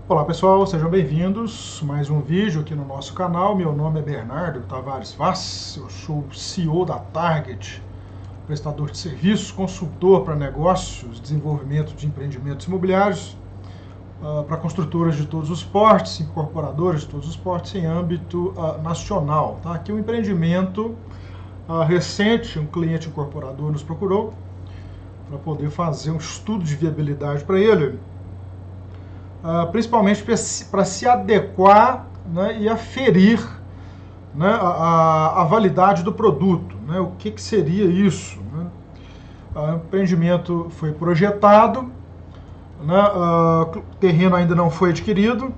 Olá pessoal, sejam bem-vindos a mais um vídeo aqui no nosso canal. Meu nome é Bernardo Tavares Vaz, eu sou o CEO da Target, prestador de serviços, consultor para negócios, desenvolvimento de empreendimentos imobiliários, para construtoras de todos os portes, incorporadoras de todos os portes em âmbito nacional. Tá? Aqui um empreendimento recente, um cliente incorporador nos procurou para poder fazer um estudo de viabilidade para ele, principalmente para se adequar, né, e aferir, né, a validade do produto, né, o que seria isso. Né? O empreendimento foi projetado, né, o terreno ainda não foi adquirido,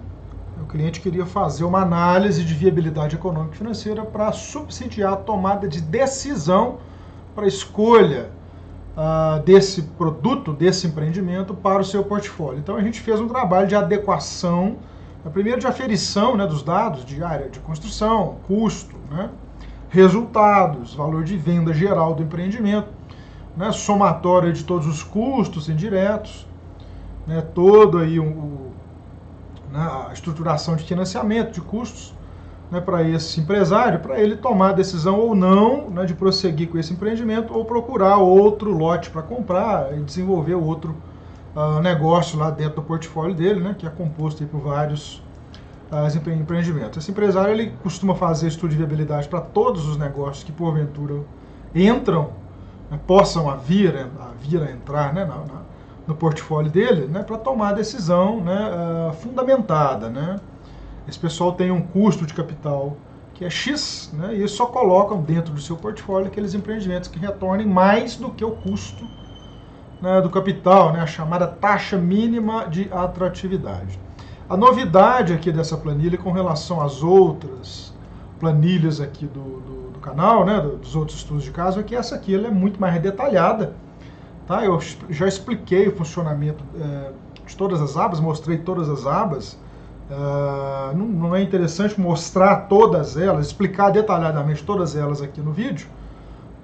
o cliente queria fazer uma análise de viabilidade econômica e financeira para subsidiar a tomada de decisão para a escolha desse produto, desse empreendimento para o seu portfólio. Então a gente fez um trabalho de adequação, primeiro de aferição, né, dos dados de área de construção, custo, né, resultados, valor de venda geral do empreendimento, né, somatória de todos os custos indiretos, né, todo aí a estruturação de financiamento de custos, né, para esse empresário, para ele tomar a decisão ou não, né, de prosseguir com esse empreendimento ou procurar outro lote para comprar e desenvolver outro negócio lá dentro do portfólio dele, né, que é composto aí por vários empreendimentos. Esse empresário ele costuma fazer estudo de viabilidade para todos os negócios que porventura entram, né, possam vir a entrar, né, no portfólio dele, né, para tomar a decisão, né, fundamentada, né. Esse pessoal tem um custo de capital que é X, né, e eles só colocam dentro do seu portfólio aqueles empreendimentos que retornem mais do que o custo, né, do capital, né, a chamada taxa mínima de atratividade. A novidade aqui dessa planilha com relação às outras planilhas aqui do canal, né, dos outros estudos de caso, é que essa aqui ela é muito mais detalhada. Tá? Eu já expliquei o funcionamento de todas as abas, mostrei todas as abas. Não é interessante mostrar todas elas, explicar detalhadamente todas elas aqui no vídeo,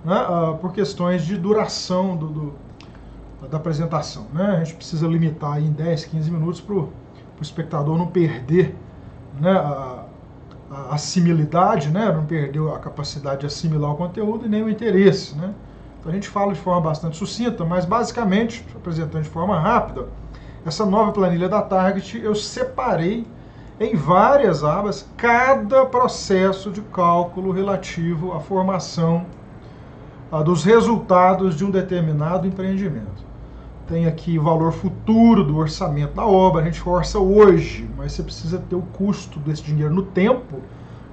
né, por questões de duração da apresentação. Né? A gente precisa limitar em 10, 15 minutos para o espectador não perder, né, a assimilidade, né, não perder a capacidade de assimilar o conteúdo e nem o interesse. Né? Então a gente fala de forma bastante sucinta, mas basicamente, apresentando de forma rápida, essa nova planilha da Target eu separei em várias abas cada processo de cálculo relativo à formação dos resultados de um determinado empreendimento. Tem aqui o valor futuro do orçamento da obra, a gente orça hoje, mas você precisa ter o custo desse dinheiro no tempo,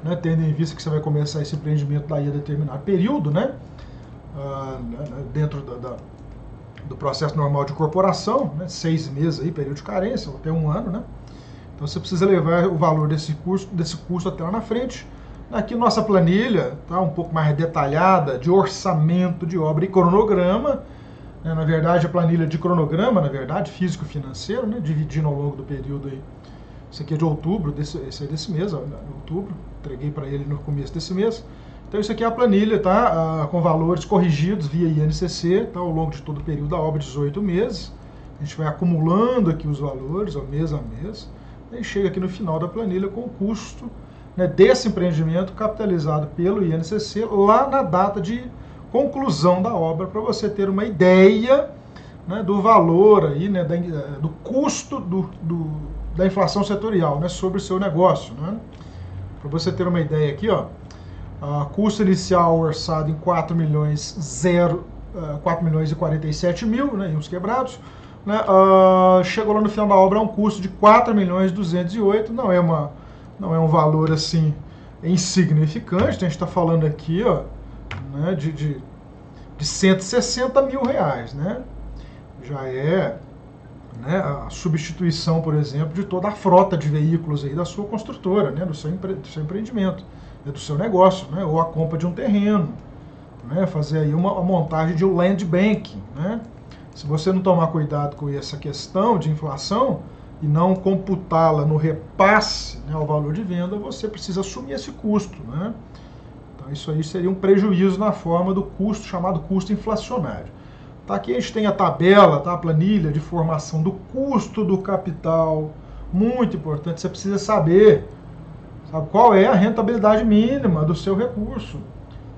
né, tendo em vista que você vai começar esse empreendimento daí a determinado período, né, dentro do processo normal de incorporação, né, 6 meses aí, período de carência, ou até 1 ano, né? Então você precisa levar o valor desse custo até lá na frente. Aqui nossa planilha tá um pouco mais detalhada de orçamento de obra e cronograma, né? Na verdade a planilha de cronograma, na verdade, físico-financeiro, né, dividindo ao longo do período aí. Isso aqui é de outubro, esse é desse mês, outubro, entreguei para ele no começo desse mês. Então isso aqui é a planilha, tá? Com valores corrigidos via INCC, tá? Ao longo de todo o período da obra, 18 meses. A gente vai acumulando aqui os valores, ó, mês a mês, e chega aqui no final da planilha com o custo, né, desse empreendimento capitalizado pelo INCC lá na data de conclusão da obra, para você ter uma ideia, né, do valor aí, né, do custo da inflação setorial, né, sobre o seu negócio. Né? Para você ter uma ideia aqui, ó, custo inicial orçado em 4 milhões e 47 mil, né, em uns quebrados, né, chegou lá no final da obra a um custo de 4 milhões e 208, não é um valor assim insignificante, a gente está falando aqui, ó, né, de 160 mil reais, né, já é, né, a substituição, por exemplo, de toda a frota de veículos aí da sua construtora, né, do seu empreendimento, do seu negócio, né, ou a compra de um terreno, né, fazer aí uma montagem de um land banking, né. Se você não tomar cuidado com essa questão de inflação e não computá-la no repasse, né, ao valor de venda, você precisa assumir esse custo. Né? Então isso aí seria um prejuízo na forma do custo, chamado custo inflacionário. Tá, aqui a gente tem a tabela, tá, a planilha de formação do custo do capital, muito importante, você precisa saber, sabe, qual é a rentabilidade mínima do seu recurso.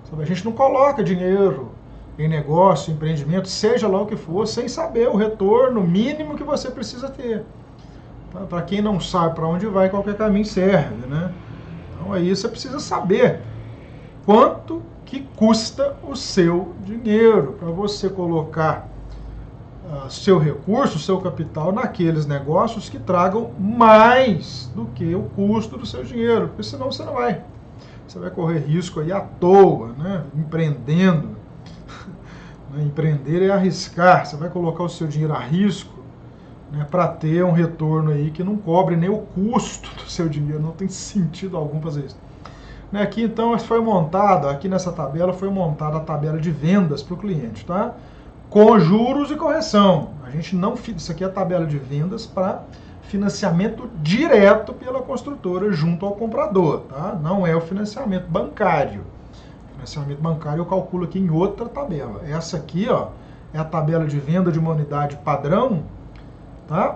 Sabe, a gente não coloca dinheiro em negócio, em empreendimento, seja lá o que for, sem saber o retorno mínimo que você precisa ter. Tá? Para quem não sabe para onde vai, qualquer caminho serve, né? Então aí você precisa saber quanto que custa o seu dinheiro para você colocar seu recurso, seu capital naqueles negócios que tragam mais do que o custo do seu dinheiro, porque senão você não vai. Você vai correr risco aí à toa, né? Empreendendo. Empreender é arriscar, você vai colocar o seu dinheiro a risco, né, para ter um retorno aí que não cobre nem o custo do seu dinheiro, não tem sentido algum fazer isso. Aqui então foi montada, aqui nessa tabela foi montada a tabela de vendas para o cliente, tá? Com juros e correção. A gente não, isso aqui é a tabela de vendas para financiamento direto pela construtora junto ao comprador, tá? Não é o financiamento bancário. Financiamento bancário eu calculo aqui em outra tabela. Essa aqui, ó, é a tabela de venda de uma unidade padrão, tá?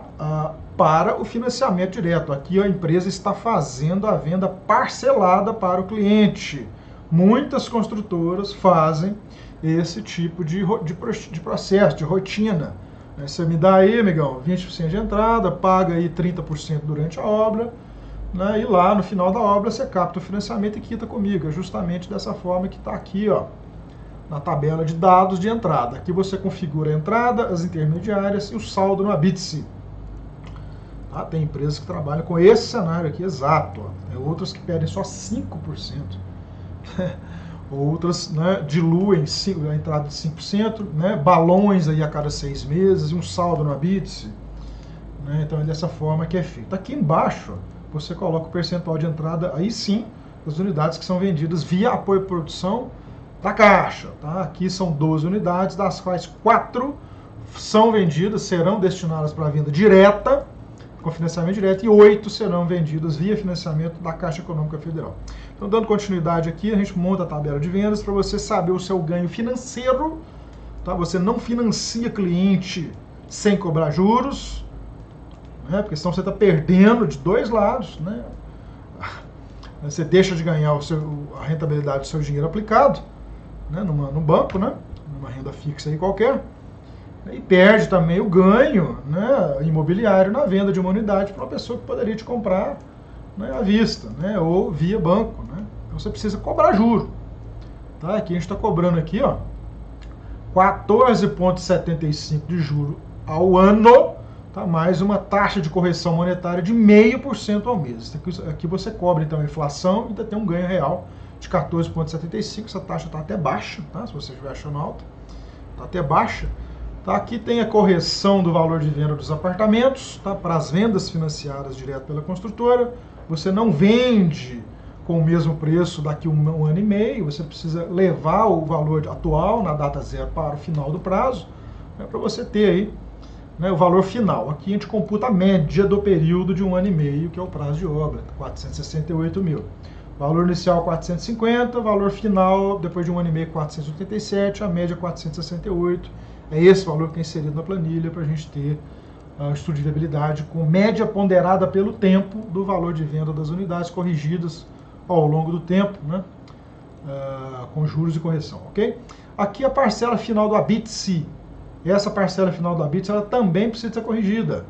Para o financiamento direto. Aqui a empresa está fazendo a venda parcelada para o cliente. Muitas construtoras fazem esse tipo de processo, de rotina. Você me dá aí, amigão, 20% de entrada, paga aí 30% durante a obra, né, e lá no final da obra você capta o financiamento e quita comigo. É justamente dessa forma que está aqui, ó, na tabela de dados de entrada. Aqui você configura a entrada, as intermediárias e o saldo no Abitse. Tá? Tem empresas que trabalham com esse cenário aqui exato. Ó. Tem outras que pedem só 5%. Outras, né, diluem a entrada de 5%, né, balões aí a cada 6 meses e um saldo no Abitse. Né, então é dessa forma que é feito. Aqui embaixo você coloca o percentual de entrada, aí sim, das unidades que são vendidas via apoio à produção da Caixa. Tá? Aqui são 12 unidades, das quais 4 são vendidas, serão destinadas para a venda direta, com financiamento direto, e 8 serão vendidas via financiamento da Caixa Econômica Federal. Então, dando continuidade aqui, a gente monta a tabela de vendas para você saber o seu ganho financeiro. Tá? Você não financia cliente sem cobrar juros, né? Porque senão você está perdendo de dois lados. Né? Você deixa de ganhar a rentabilidade do seu dinheiro aplicado, né? No banco, né? Numa renda fixa aí qualquer, e perde também o ganho, né, imobiliário na venda de uma unidade para uma pessoa que poderia te comprar, né, à vista, né, ou via banco. Né? Então você precisa cobrar juro. Tá? Aqui a gente está cobrando aqui, ó, 14,75% de juro ao ano, tá? Mais uma taxa de correção monetária de 0,5% ao mês. Aqui você cobra então a inflação e ainda tem um ganho real de 14,75%. Essa taxa está até baixa, tá? Se você estiver achando alta, está até baixa. Tá? Aqui tem a correção do valor de venda dos apartamentos, tá? Para as vendas financiadas direto pela construtora. Você não vende com o mesmo preço daqui a um ano e meio, você precisa levar o valor atual na data zero para o final do prazo, né, para você ter aí, né, o valor final. Aqui a gente computa a média do período de um ano e meio, que é o prazo de obra, 468 mil. Valor inicial 450, valor final depois de um ano e meio 487, a média 468. É esse valor que é inserido na planilha para a gente ter o estudo de viabilidade com média ponderada pelo tempo do valor de venda das unidades corrigidas ao longo do tempo, né? Com juros e correção, ok? Aqui a parcela final do Abitse. Essa parcela final do Abitse ela também precisa ser corrigida.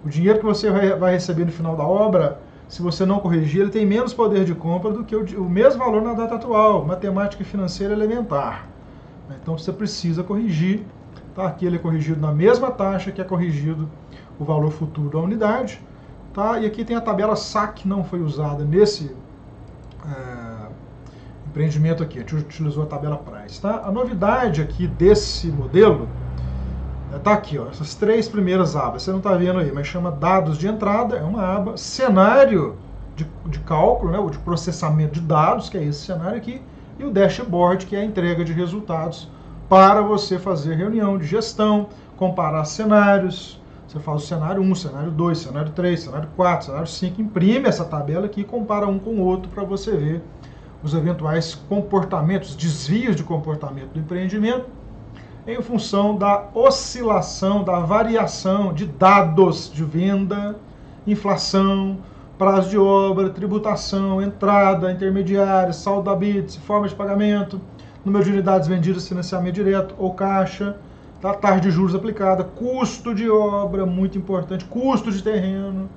O dinheiro que você vai receber no final da obra, se você não corrigir, ele tem menos poder de compra do que o mesmo valor na data atual. Matemática financeira elementar. Então você precisa corrigir. Tá? Aqui ele é corrigido na mesma taxa que é corrigido o valor futuro da unidade. Tá? E aqui tem a tabela SAC, não foi usada nesse empreendimento aqui. A gente utilizou a tabela Price. Tá? A novidade aqui desse modelo está aqui, ó, essas 3 primeiras abas. Você não está vendo aí, mas chama dados de entrada, é uma aba. Cenário de cálculo, né, ou de processamento de dados, que é esse cenário aqui. E o dashboard, que é a entrega de resultados para você fazer reunião de gestão, comparar cenários. Você faz o cenário 1, cenário 2, cenário 3, cenário 4, cenário 5, imprime essa tabela aqui e compara um com o outro para você ver os eventuais comportamentos, desvios de comportamento do empreendimento em função da oscilação, da variação de dados de venda inflação, prazo de obra, tributação, entrada, intermediária, saldo da BITS, forma de pagamento, número de unidades vendidas, financiamento direto ou caixa, tá? Taxa de juros aplicada, custo de obra, muito importante, custo de terreno,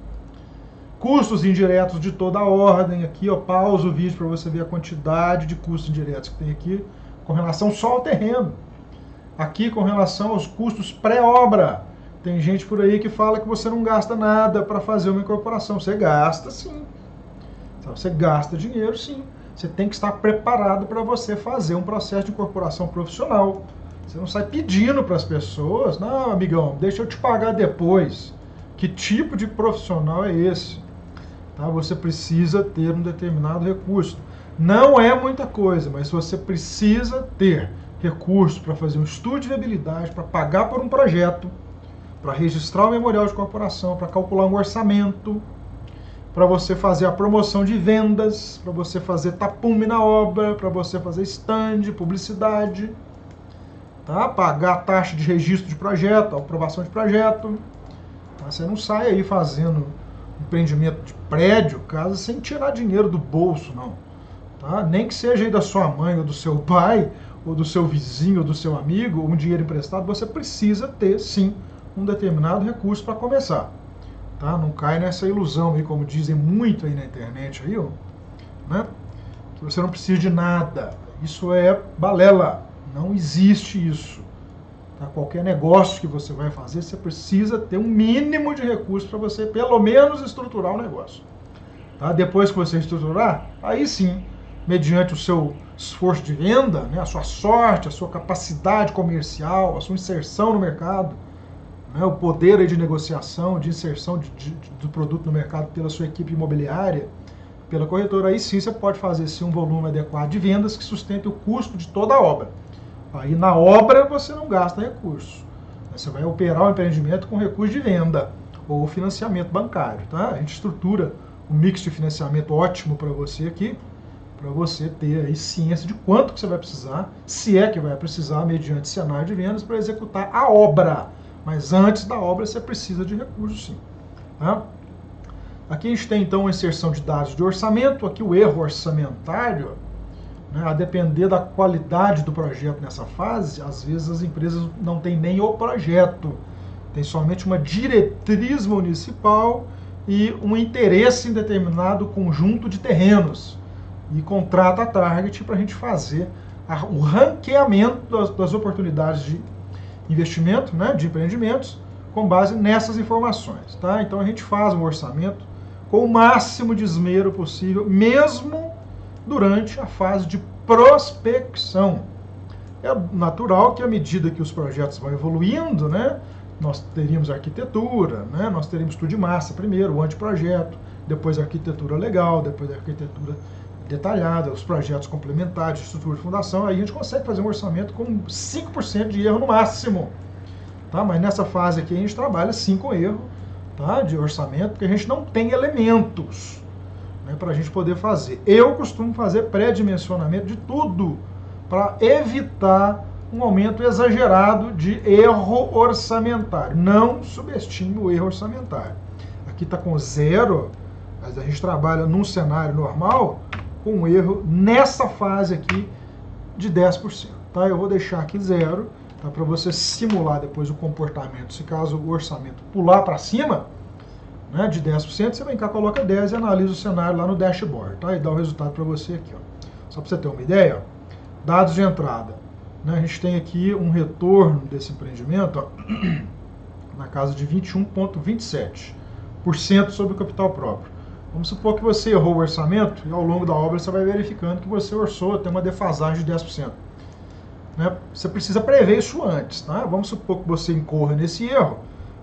custos indiretos de toda a ordem. Aqui, ó, pausa o vídeo para você ver a quantidade de custos indiretos que tem aqui com relação só ao terreno. Aqui com relação aos custos pré-obra. Tem gente por aí que fala que você não gasta nada para fazer uma incorporação. Você gasta sim. Você gasta dinheiro sim. Você tem que estar preparado para você fazer um processo de incorporação profissional. Você não sai pedindo para as pessoas, não, amigão, deixa eu te pagar depois. Que tipo de profissional é esse? Tá? Você precisa ter um determinado recurso. Não é muita coisa, mas você precisa ter recurso para fazer um estudo de viabilidade, para pagar por um projeto, para registrar o memorial de corporação, para calcular um orçamento, para você fazer a promoção de vendas, para você fazer tapume na obra, para você fazer stand, publicidade, tá? Pagar a taxa de registro de projeto, a aprovação de projeto. Tá? Você não sai aí fazendo empreendimento de prédio, casa, sem tirar dinheiro do bolso, não. Tá? Nem que seja aí da sua mãe ou do seu pai, ou do seu vizinho, ou do seu amigo, um dinheiro emprestado, você precisa ter, sim, um determinado recurso para começar. Tá? Não cai nessa ilusão aí, como dizem muito aí na internet, aí, ó, né? Que você não precisa de nada. Isso é balela. Não existe isso. Tá? Qualquer negócio que você vai fazer, você precisa ter um mínimo de recurso para você, pelo menos, estruturar o negócio. Tá? Depois que você estruturar, aí sim, mediante o seu esforço de venda, né, a sua sorte, a sua capacidade comercial, a sua inserção no mercado, né, o poder aí de negociação, de inserção do produto no mercado pela sua equipe imobiliária, pela corretora, aí sim você pode fazer sim, um volume adequado de vendas que sustente o custo de toda a obra. Aí na obra você não gasta recurso. Você vai operar o empreendimento com recurso de venda ou financiamento bancário. Tá? A gente estrutura um mix de financiamento ótimo para você aqui, para você ter aí ciência de quanto que você vai precisar, se é que vai precisar, mediante cenário de vendas, para executar a obra. Mas antes da obra você precisa de recursos sim. Tá? Aqui a gente tem então a inserção de dados de orçamento, aqui o erro orçamentário, né, a depender da qualidade do projeto nessa fase, às vezes as empresas não têm nem o projeto, tem somente uma diretriz municipal e um interesse em determinado conjunto de terrenos. E contrata a Target para a gente fazer o ranqueamento das oportunidades de investimento, né, de empreendimentos, com base nessas informações. Tá? Então a gente faz um orçamento com o máximo de esmero possível, mesmo durante a fase de prospecção. É natural que à medida que os projetos vão evoluindo, né, nós teríamos arquitetura, né, nós teríamos estudo de massa primeiro, o anteprojeto, depois a arquitetura legal, depois a arquitetura detalhada, os projetos complementares, estrutura de fundação, aí a gente consegue fazer um orçamento com 5% de erro no máximo. Tá? Mas nessa fase aqui a gente trabalha sim com erro, tá, de orçamento, porque a gente não tem elementos, né, para a gente poder fazer. Eu costumo fazer pré-dimensionamento de tudo para evitar um aumento exagerado de erro orçamentário. Não subestime o erro orçamentário. Aqui está com 0, mas a gente trabalha num cenário normal com um erro nessa fase aqui de 10%. Tá? Eu vou deixar aqui 0, tá, para você simular depois o comportamento. Se caso o orçamento pular para cima, né, de 10%, você vem cá, coloca 10 e analisa o cenário lá no dashboard, tá? E dá o resultado para você aqui. Ó. Só para você ter uma ideia, ó, dados de entrada. Né, a gente tem aqui um retorno desse empreendimento, ó, na casa de 21,27% sobre o capital próprio. Vamos supor que você errou o orçamento e ao longo da obra você vai verificando que você orçou, tem uma defasagem de 10%. Né? Você precisa prever isso antes. Tá? Vamos supor que você incorra nesse erro.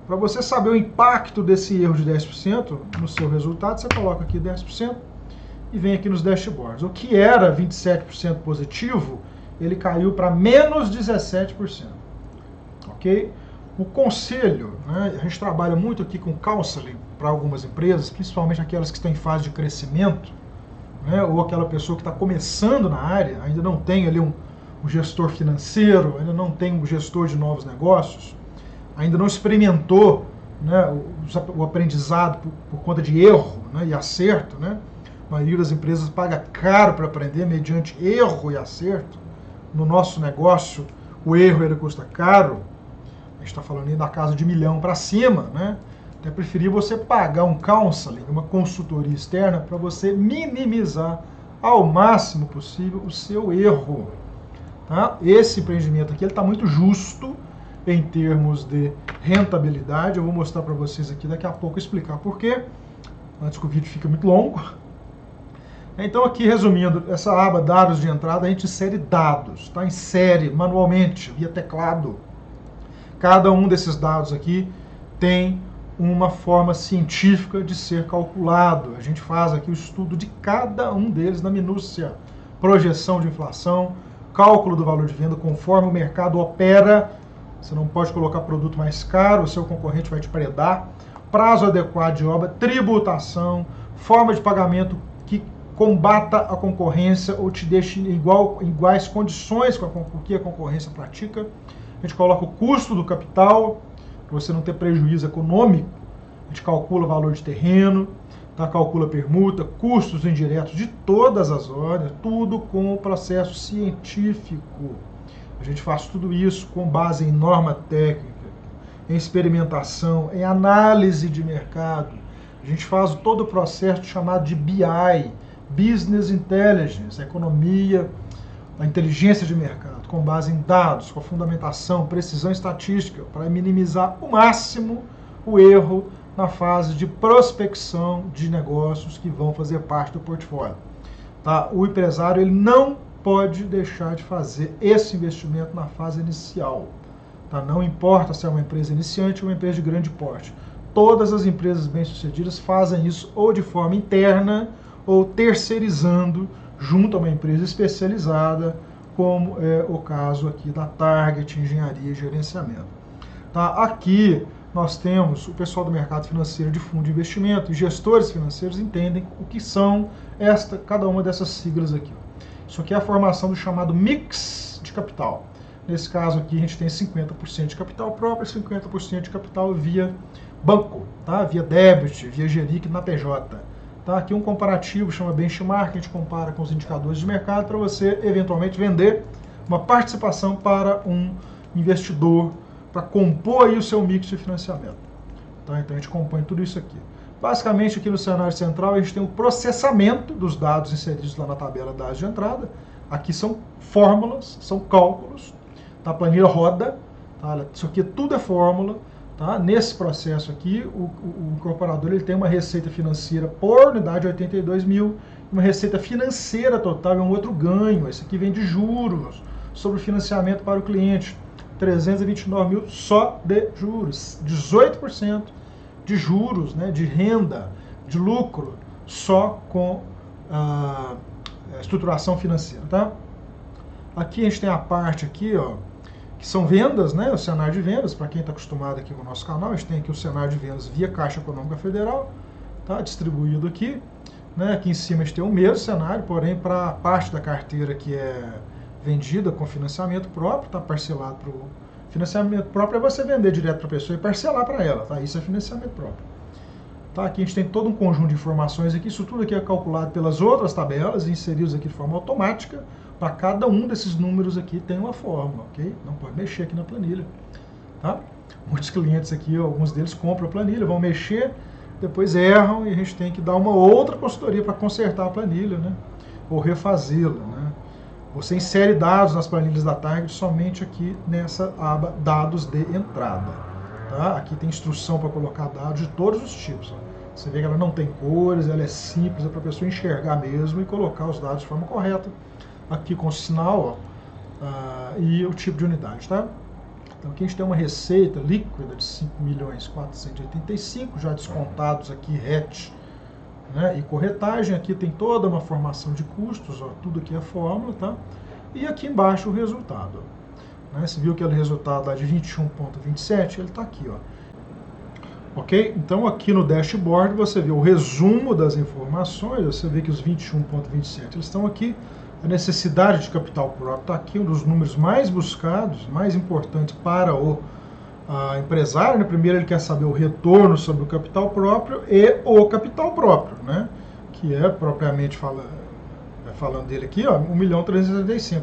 Para você saber o impacto desse erro de 10% no seu resultado, você coloca aqui 10% e vem aqui nos dashboards. O que era 27% positivo, ele caiu para menos 17%. Ok? O conselho, né, a gente trabalha muito aqui com counseling para algumas empresas, principalmente aquelas que estão em fase de crescimento, né, ou aquela pessoa que está começando na área, ainda não tem ali um gestor financeiro, ainda não tem um gestor de novos negócios, ainda não experimentou, né, o aprendizado por conta de erro, né, e acerto, né? A maioria das empresas paga caro para aprender mediante erro e acerto. No nosso negócio, o erro ele custa caro. A gente está falando aí da casa de 1 milhão para cima, né? Até preferir você pagar um counseling, uma consultoria externa, para você minimizar ao máximo possível o seu erro. Tá? Esse empreendimento aqui está muito justo em termos de rentabilidade. Eu vou mostrar para vocês aqui daqui a pouco, explicar por quê, antes que o vídeo fique muito longo. Então aqui, resumindo, essa aba dados de entrada, a gente insere dados, tá? Insere manualmente, via teclado. Cada um desses dados aqui tem uma forma científica de ser calculado. A gente faz aqui o estudo de cada um deles na minúcia. Projeção de inflação, cálculo do valor de venda, conforme o mercado opera. Você não pode colocar produto mais caro, o seu concorrente vai te predar. Prazo adequado de obra, tributação, forma de pagamento que combata a concorrência ou te deixe em iguais condições com o que a concorrência pratica. A gente coloca o custo do capital, para você não ter prejuízo econômico. A gente calcula o valor de terreno, tá? Calcula permuta, custos indiretos de todas as ordens, tudo com o processo científico. A gente faz tudo isso com base em norma técnica, em experimentação, em análise de mercado. A gente faz todo o processo chamado de BI, Business Intelligence, a economia, a inteligência de mercado, com base em dados, com a fundamentação, precisão estatística, para minimizar ao máximo o erro na fase de prospecção de negócios que vão fazer parte do portfólio. Tá? O empresário ele não pode deixar de fazer esse investimento na fase inicial. Tá? Não importa se é uma empresa iniciante ou uma empresa de grande porte. Todas as empresas bem-sucedidas fazem isso ou de forma interna ou terceirizando junto a uma empresa especializada, como é o caso aqui da Target Engenharia e Gerenciamento. Tá? Aqui nós temos o pessoal do mercado financeiro de fundo de investimento e gestores financeiros entendem o que são cada uma dessas siglas aqui. Isso aqui é a formação do chamado mix de capital. Nesse caso aqui a gente tem 50% de capital próprio e 50% de capital via banco, tá? Via débito, via GERIC na PJ. Tá? Aqui um comparativo, chama benchmark, a gente compara com os indicadores de mercado para você eventualmente vender uma participação para um investidor, para compor aí o seu mix de financiamento. Tá? Então a gente compõe tudo isso aqui. Basicamente aqui no cenário central a gente tem o processamento dos dados inseridos lá na tabela dados de entrada. Aqui são fórmulas, são cálculos, tá? A planilha roda, tá? Isso aqui tudo é fórmula. Tá? Nesse processo aqui, o incorporador ele tem uma receita financeira por unidade de 82 mil, uma receita financeira total é um outro ganho. Esse aqui vem de juros sobre o financiamento para o cliente, 329 mil só de juros, 18% de juros, né, de renda, de lucro, só com a estruturação financeira. Tá? Aqui a gente tem a parte aqui, ó, que são vendas, né, o cenário de vendas, para quem está acostumado aqui com o nosso canal, a gente tem aqui o cenário de vendas via Caixa Econômica Federal, tá, distribuído aqui, né, aqui em cima a gente tem o mesmo cenário, porém para a parte da carteira que é vendida com financiamento próprio, tá, parcelado para o financiamento próprio é você vender direto para a pessoa e parcelar para ela, tá, isso é financiamento próprio. Tá, aqui a gente tem todo um conjunto de informações aqui, isso tudo aqui é calculado pelas outras tabelas, inseridos aqui de forma automática. Para cada um desses números aqui tem uma fórmula, ok? Não pode mexer aqui na planilha, tá? Muitos clientes aqui, alguns deles compram a planilha, vão mexer, depois erram e a gente tem que dar uma outra consultoria para consertar a planilha, né? Ou refazê-la, né? Você insere dados nas planilhas da Target somente aqui nessa aba dados de entrada, tá? Aqui tem instrução para colocar dados de todos os tipos, ó. Você vê que ela não tem cores, ela é simples, é para a pessoa enxergar mesmo e colocar os dados de forma correta. Aqui com o sinal, ó, e o tipo de unidade, tá? Então aqui a gente tem uma receita líquida de 5.485.000, já descontados aqui RET, né, e corretagem. Aqui tem toda uma formação de custos, ó, tudo aqui é a fórmula, tá? E aqui embaixo o resultado, ó, né? Você viu aquele resultado lá de 21,27, ele está aqui, ó. Ok? Então aqui no dashboard você vê o resumo das informações, você vê que os 21,27 eles estão aqui. A necessidade de capital próprio está aqui, um dos números mais buscados, mais importantes para o empresário, né? Primeiro ele quer saber o retorno sobre o capital próprio e o capital próprio, né? Que é propriamente falando dele aqui, ó, 1.375.000.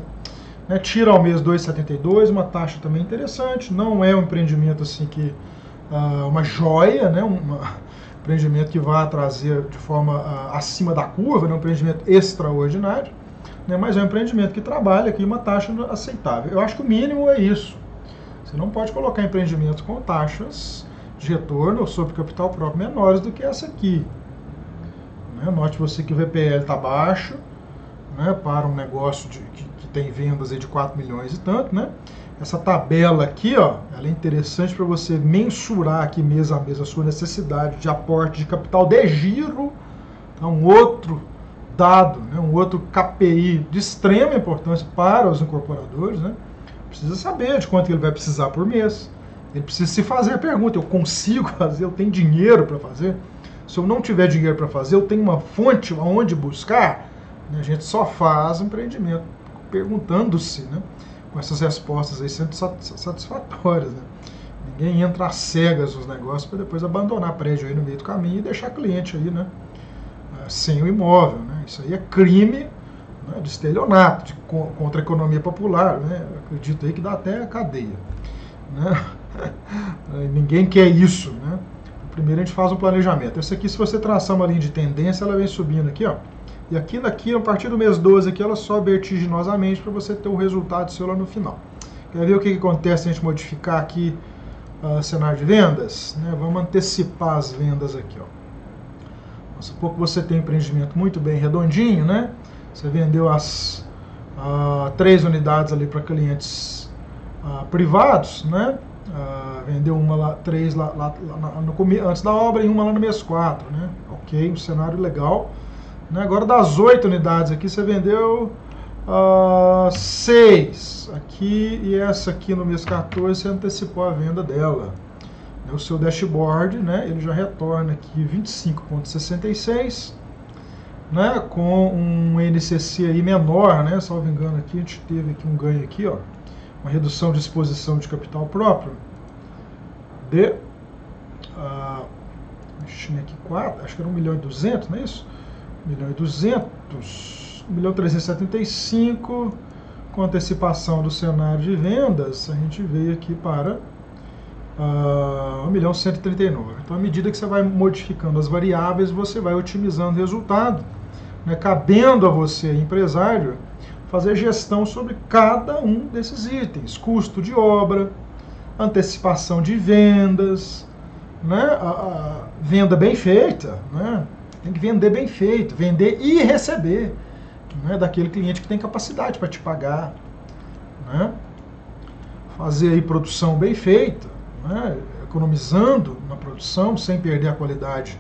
Né? Tira ao mês 2,72, uma taxa também interessante. Não é um empreendimento assim que uma joia, né? Empreendimento que vai trazer de forma acima da curva, né? Um empreendimento extraordinário, né? Mas é um empreendimento que trabalha aqui uma taxa aceitável. Eu acho que o mínimo é isso. Você não pode colocar empreendimentos com taxas de retorno sobre capital próprio menores do que essa aqui. Né? Note você que o VPL está baixo, né? Para um negócio que tem vendas aí de 4 milhões e tanto, né? Essa tabela aqui, ó, ela é interessante para você mensurar aqui mês a mês a sua necessidade de aporte de capital de giro. Então, um outro dado, né? Um outro KPI de extrema importância para os incorporadores, né? Precisa saber de quanto ele vai precisar por mês. Ele precisa se fazer a pergunta: eu consigo fazer? Eu tenho dinheiro para fazer? Se eu não tiver dinheiro para fazer, eu tenho uma fonte aonde buscar? A gente só faz empreendimento perguntando-se, né? Com essas respostas aí sendo satisfatórias, né? Ninguém entra às cegas nos negócios para depois abandonar prédio aí no meio do caminho e deixar cliente aí, né? Sem o imóvel, né? Isso aí é crime, né, de estelionato contra a economia popular, né? Eu acredito aí que dá até cadeia, né? Ninguém quer isso, né? Primeiro a gente faz um planejamento. Essa aqui, se você traçar uma linha de tendência, ela vem subindo aqui, ó. E aqui daqui, a partir do mês 12 aqui, ela sobe vertiginosamente para você ter o resultado seu lá no final. Quer ver o que acontece se a gente modificar aqui o cenário de vendas? Né? Vamos antecipar as vendas aqui, ó. Vamos supor que você tem um empreendimento muito bem redondinho, né? Você vendeu as 3 unidades ali para clientes privados, né? Vendeu uma lá, 3 lá antes da obra e uma lá no mês 4, né? Ok, um cenário legal. Né? Agora das 8 unidades aqui, você vendeu 6 aqui e essa aqui no mês 14 você antecipou a venda dela. O seu dashboard, né, ele já retorna aqui 25,66, né, com um NCC aí menor, né, salvo engano aqui, a gente teve aqui um ganho aqui, ó, uma redução de exposição de capital próprio de, aqui 4, acho que era 1.200.000, não é isso? 1.200.000, 1.375.000, com antecipação do cenário de vendas, a gente veio aqui para 1.139.000. Então, à medida que você vai modificando as variáveis, você vai otimizando o resultado, né? Cabendo a você, empresário, fazer gestão sobre cada um desses itens: custo de obra, antecipação de vendas, né? A venda bem feita, né? Tem que vender bem feito, vender e receber, né? Daquele cliente que tem capacidade para te pagar, né? Fazer aí produção bem feita, né? Economizando na produção, sem perder a qualidade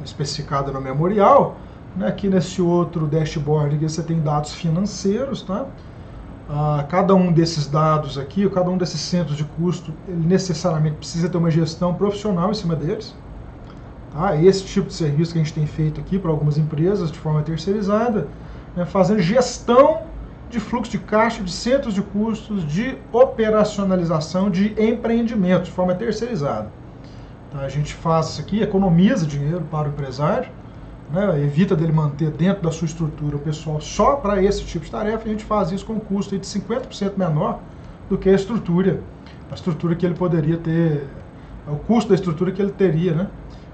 especificada no memorial, né? Aqui nesse outro dashboard aqui você tem dados financeiros, tá? Cada um desses dados aqui, cada um desses centros de custo, ele necessariamente precisa ter uma gestão profissional em cima deles. Tá? Esse tipo de serviço que a gente tem feito aqui para algumas empresas de forma terceirizada, né? Fazendo gestão de fluxo de caixa, de centros de custos, de operacionalização de empreendimentos de forma terceirizada. Tá? A gente faz isso aqui, economiza dinheiro para o empresário, né? Evita dele manter dentro da sua estrutura o pessoal só para esse tipo de tarefa. A gente faz isso com um custo de 50% menor do que a estrutura que ele poderia ter, o custo da estrutura que ele teria, né?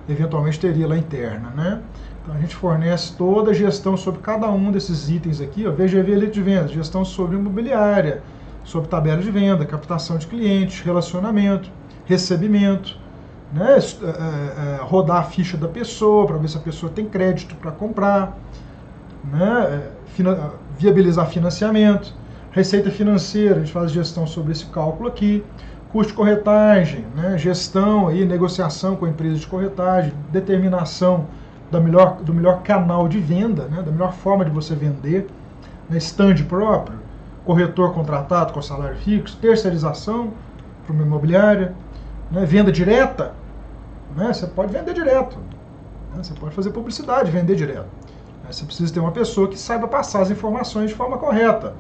Eventualmente teria lá interna, né? Então a gente fornece toda a gestão sobre cada um desses itens aqui, ó, VGV Elite de Vendas, gestão sobre imobiliária, sobre tabela de venda, captação de clientes, relacionamento, recebimento, né? Rodar a ficha da pessoa para ver se a pessoa tem crédito para comprar, né? Viabilizar financiamento, receita financeira, a gente faz gestão sobre esse cálculo aqui, custo de corretagem, né? Gestão e negociação com a empresa de corretagem, determinação do melhor canal de venda, né? Da melhor forma de você vender, né? Stand próprio, corretor contratado com salário fixo, terceirização para uma imobiliária, né? Venda direta, né? Você pode vender direto, né? Você pode fazer publicidade, vender direto, né? Você precisa ter uma pessoa que saiba passar as informações de forma correta,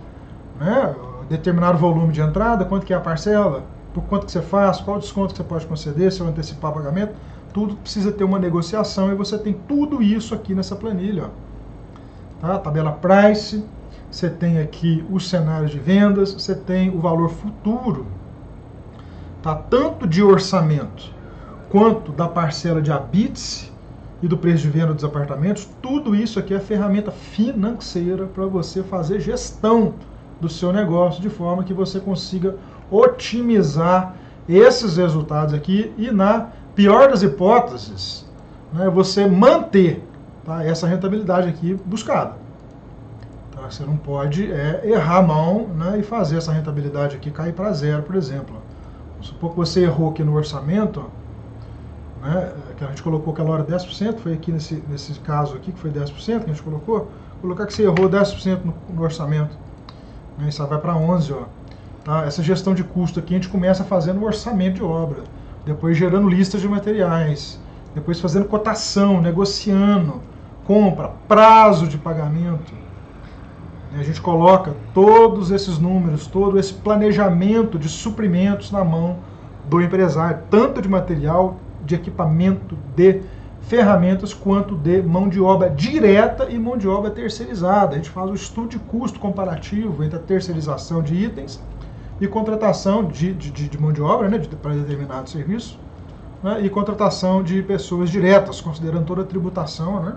né? Determinado volume de entrada, quanto que é a parcela, por quanto que você faz, qual desconto que você pode conceder, se eu antecipar pagamento, tudo precisa ter uma negociação e você tem tudo isso aqui nessa planilha. Ó. Tá? Tabela price, você tem aqui os cenários de vendas, você tem o valor futuro, tá? Tanto de orçamento quanto da parcela de habite e do preço de venda dos apartamentos, tudo isso aqui é ferramenta financeira para você fazer gestão do seu negócio de forma que você consiga otimizar esses resultados aqui e, na pior das hipóteses, né, você manter, tá, essa rentabilidade aqui buscada. Tá? Você não pode errar a mão, né, e fazer essa rentabilidade aqui cair para zero, por exemplo. Vamos supor que você errou aqui no orçamento, né, que a gente colocou aquela hora 10%, foi aqui nesse caso aqui que foi 10% que a gente colocou, colocar que você errou 10% no orçamento, né, isso vai para 11%. Ó. Tá? Essa gestão de custo aqui a gente começa fazendo o orçamento de obra, depois gerando listas de materiais, depois fazendo cotação, negociando, compra, prazo de pagamento. A gente coloca todos esses números, todo esse planejamento de suprimentos na mão do empresário, tanto de material, de equipamento, de ferramentas, quanto de mão de obra direta e mão de obra terceirizada. A gente faz o estudo de custo comparativo entre a terceirização de itens e contratação de mão de obra, né, para determinado serviço, né, e contratação de pessoas diretas, considerando toda a tributação, né,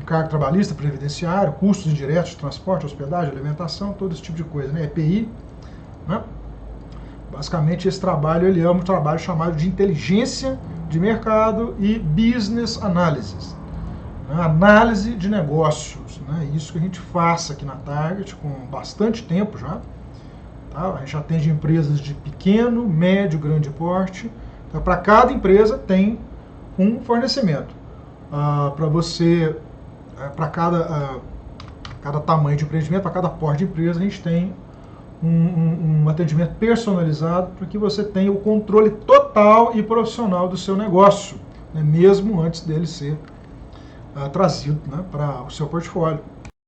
encargo trabalhista, previdenciário, custos indiretos de transporte, hospedagem, alimentação, todo esse tipo de coisa, né, EPI, né. Basicamente, esse trabalho ele é um trabalho chamado de inteligência de mercado e business analysis, né, análise de negócios, né, isso que a gente faz aqui na Target com bastante tempo já. Tá? A gente atende empresas de pequeno, médio, grande porte. Então, para cada empresa tem um fornecimento. Para você, para cada tamanho de empreendimento, para cada porte de empresa, a gente tem um atendimento personalizado para que você tenha o controle total e profissional do seu negócio, né, mesmo antes dele ser trazido, né, para o seu portfólio.